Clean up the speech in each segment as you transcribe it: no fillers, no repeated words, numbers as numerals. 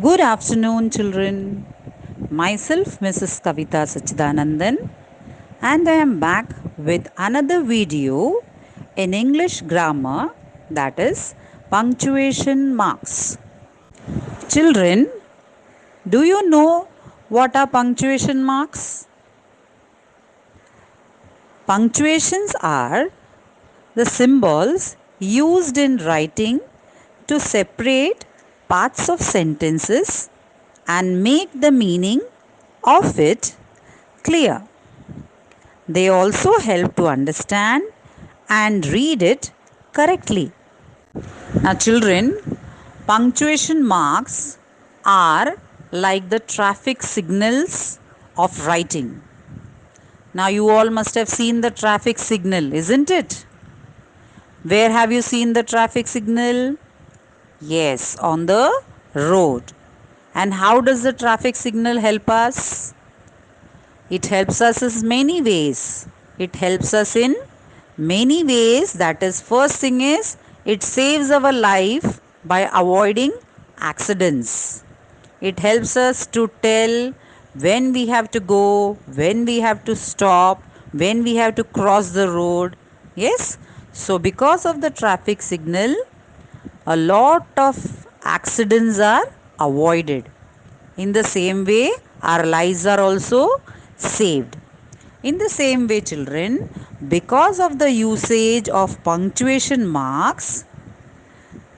Good afternoon, children. Myself, Mrs. Kavita Sachidanandan, and I am back with another video in English grammar, that is punctuation marks. Children, do you know what are punctuation marks? Punctuations are the symbols used in writing to separate parts of sentences and make the meaning of it clear. They also help to understand and read it correctly. Now, children, punctuation marks are like the traffic signals of writing. Now, you all must have seen the traffic signal, isn't it? Where have you seen the traffic signal? Yes, on the road. And how does the traffic signal help us? It helps us in many ways. It helps us in many ways. That is, first thing is, it saves our life by avoiding accidents. It helps us to tell when we have to go, when we have to stop, when we have to cross the road. Yes? So, because of the traffic signal, a lot of accidents are avoided. In the same way, our lives are also saved. In the same way, children, because of the usage of punctuation marks,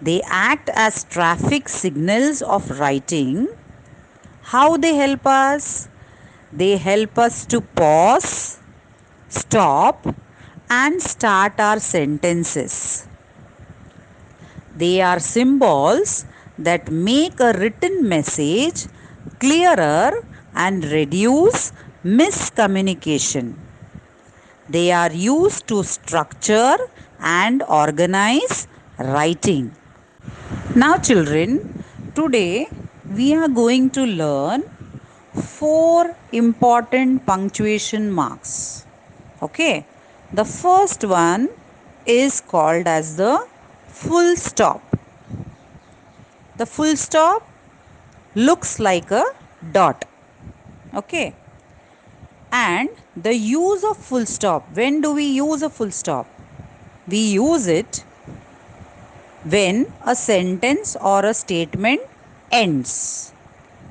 they act as traffic signals of writing. How they help us? They help us to pause, stop, and start our sentences. They are symbols that make a written message clearer and reduce miscommunication. They are used to structure and organize writing. Now, children, today we are going to learn four important punctuation marks. Okay, the first one is called as the full stop. The full stop looks like a dot. Okay, and the use of full stop, when do we use a full stop? We use it when a sentence or a statement ends.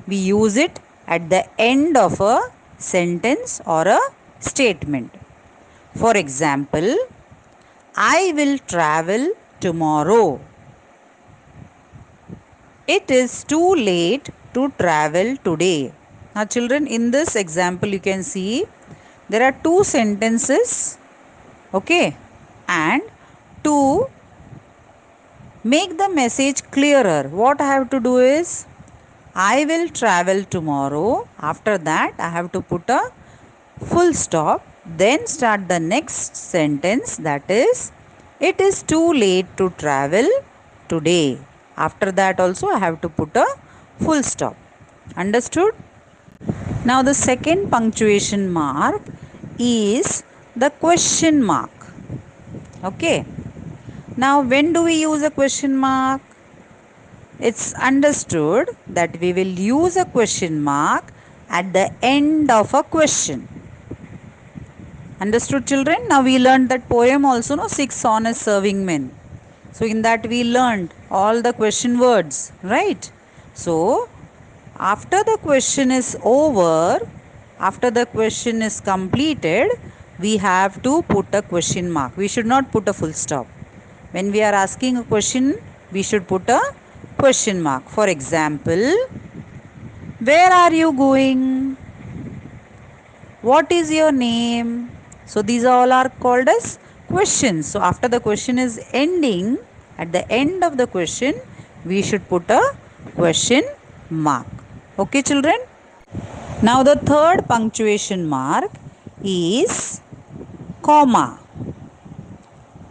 We use it at the end of a sentence or a statement. For example, I will travel tomorrow. It is too late to travel today. Now, children, in this example, you can see there are two sentences, okay, and to make the message clearer, what I have to do is I will travel tomorrow. After that, I have to put a full stop, then start the next sentence, that is, it is too late to travel today. After that, also, I have to put a full stop. Understood? Now, the second punctuation mark is the question mark. Okay. Now, when do we use a question mark? It's understood that we will use a question mark at the end of a question. Understood, children? Now we learned that poem also, no, six honest serving men. So in that we learned all the question words, right? So after the question is over, after the question is completed, we have to put a question mark. We should not put a full stop. When we are asking a question, we should put a question mark. For example, where are you going? What is your name? So these all are called as questions. So after the question is ending, at the end of the question, we should put a question mark. Okay, children? Now the third punctuation mark is comma.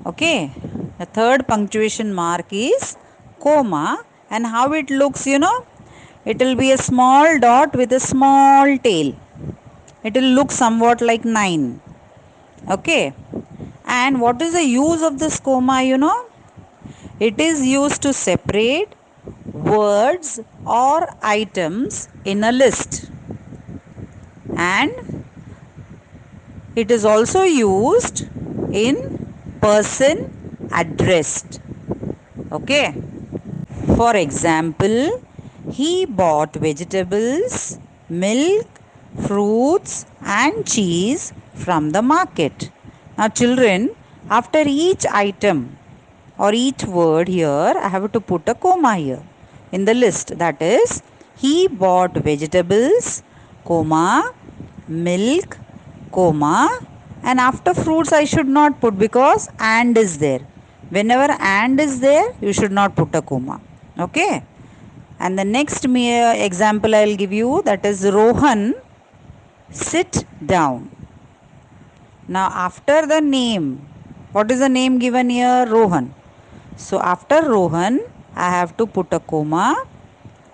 Okay, the third punctuation mark is comma, and how it looks, it will be a small dot with a small tail. It will look somewhat like 9. Okay, and what is the use of this comma? It is used to separate words or items in a list, and it is also used in person addressed. Okay. For example, he bought vegetables, milk, fruits, and cheese from the market. Now, children, after each item or each word here, I have to put a comma here in the list. That is, he bought vegetables, comma, milk, comma, and after fruits I should not put because and is there. Whenever and is there, you should not put a comma. Okay. And the next example I will give you, that is Rohan, sit down. Now after the name, what is the name given here? Rohan. So after Rohan, I have to put a comma,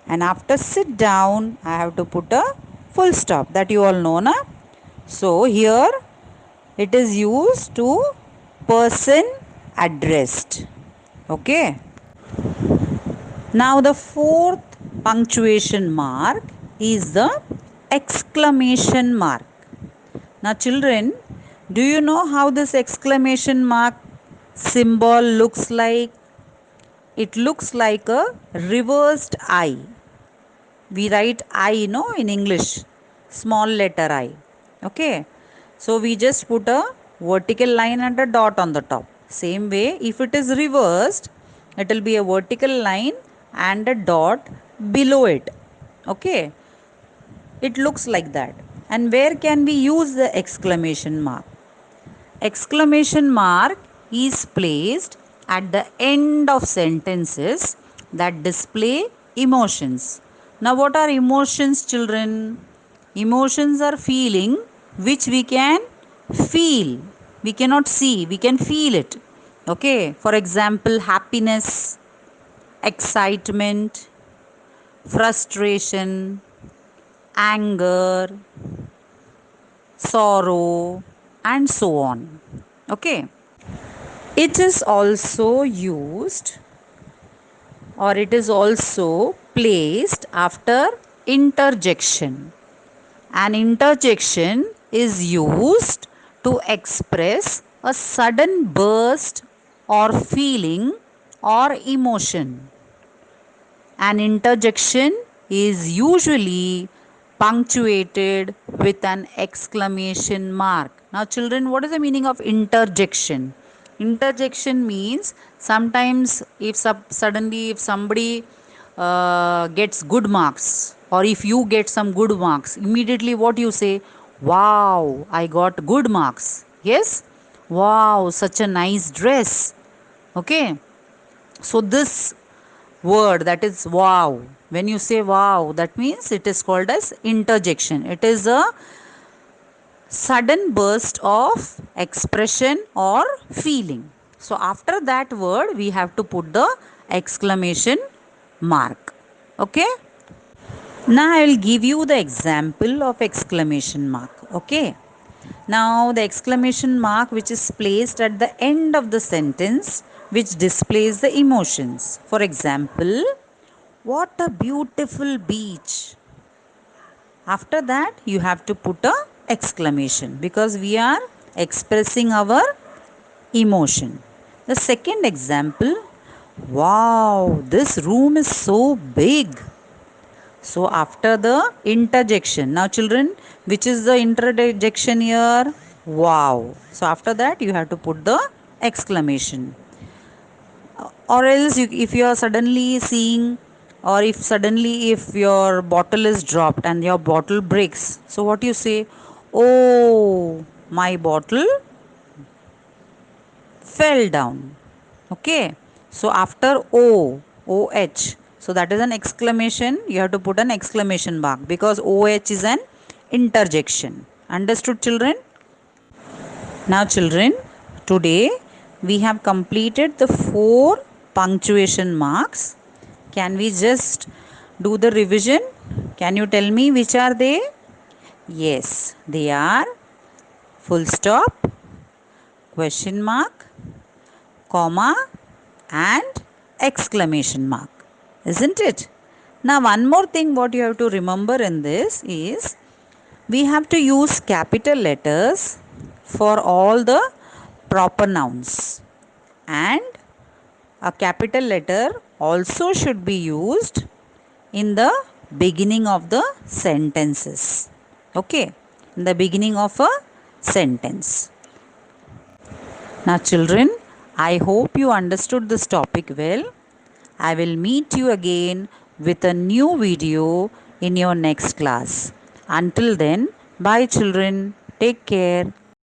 and after sit down, I have to put a full stop. That you all know, na? So here it is used to person addressed. Okay. Now the fourth punctuation mark is the exclamation mark. Now children, do you know how this exclamation mark symbol looks like? It looks like a reversed I. We write I, in English, small letter I. Okay. So we just put a vertical line and a dot on the top. Same way, if it is reversed, it will be a vertical line and a dot below it. Okay. It looks like that. And where can we use the exclamation mark? Exclamation mark is placed at the end of sentences that display emotions. Now, what are emotions, children? Emotions are feeling which we can feel. We cannot see, we can feel it. Okay, for example, happiness, excitement, frustration, anger, sorrow, and so on. Okay. It is also used, or it is also placed after interjection. An interjection is used to express a sudden burst or feeling or emotion. An interjection is usually punctuated with an exclamation mark. Now, children, what is the meaning of interjection? Interjection means sometimes if suddenly if somebody gets good marks, or if you get some good marks, immediately what you say? Wow, I got good marks. Yes? Wow, such a nice dress. Okay? So this word, that is wow, when you say wow, that means it is called as interjection. It is a sudden burst of expression or feeling. So after that word we have to put the exclamation mark. Okay. Now I will give you the example of exclamation mark. Okay. Now the exclamation mark which is placed at the end of the sentence which displays the emotions. For example, what a beautiful beach. After that you have to put a exclamation because we are expressing our emotion. The second example, wow, this room is so big. So after the interjection, now children, which is the interjection here? Wow. So after that you have to put the exclamation. Or else if you are suddenly seeing, or if suddenly if your bottle is dropped and your bottle breaks, so what you say? Oh, my bottle fell down. Okay. So after OH, so that is an exclamation. You have to put an exclamation mark because OH is an interjection. Understood, children? Now children, today we have completed the 4 punctuation marks. Can we just do the revision? Can you tell me which are they? Yes, they are full stop, question mark, comma, and exclamation mark. isn't it? Now, one more thing what you have to remember in this is we have to use capital letters for all the proper nouns, and a capital letter also should be used in the beginning of the sentences. Okay, in the beginning of a sentence. Now, children, I hope you understood this topic well. I will meet you again with a new video in your next class. Until then, bye children. Take care.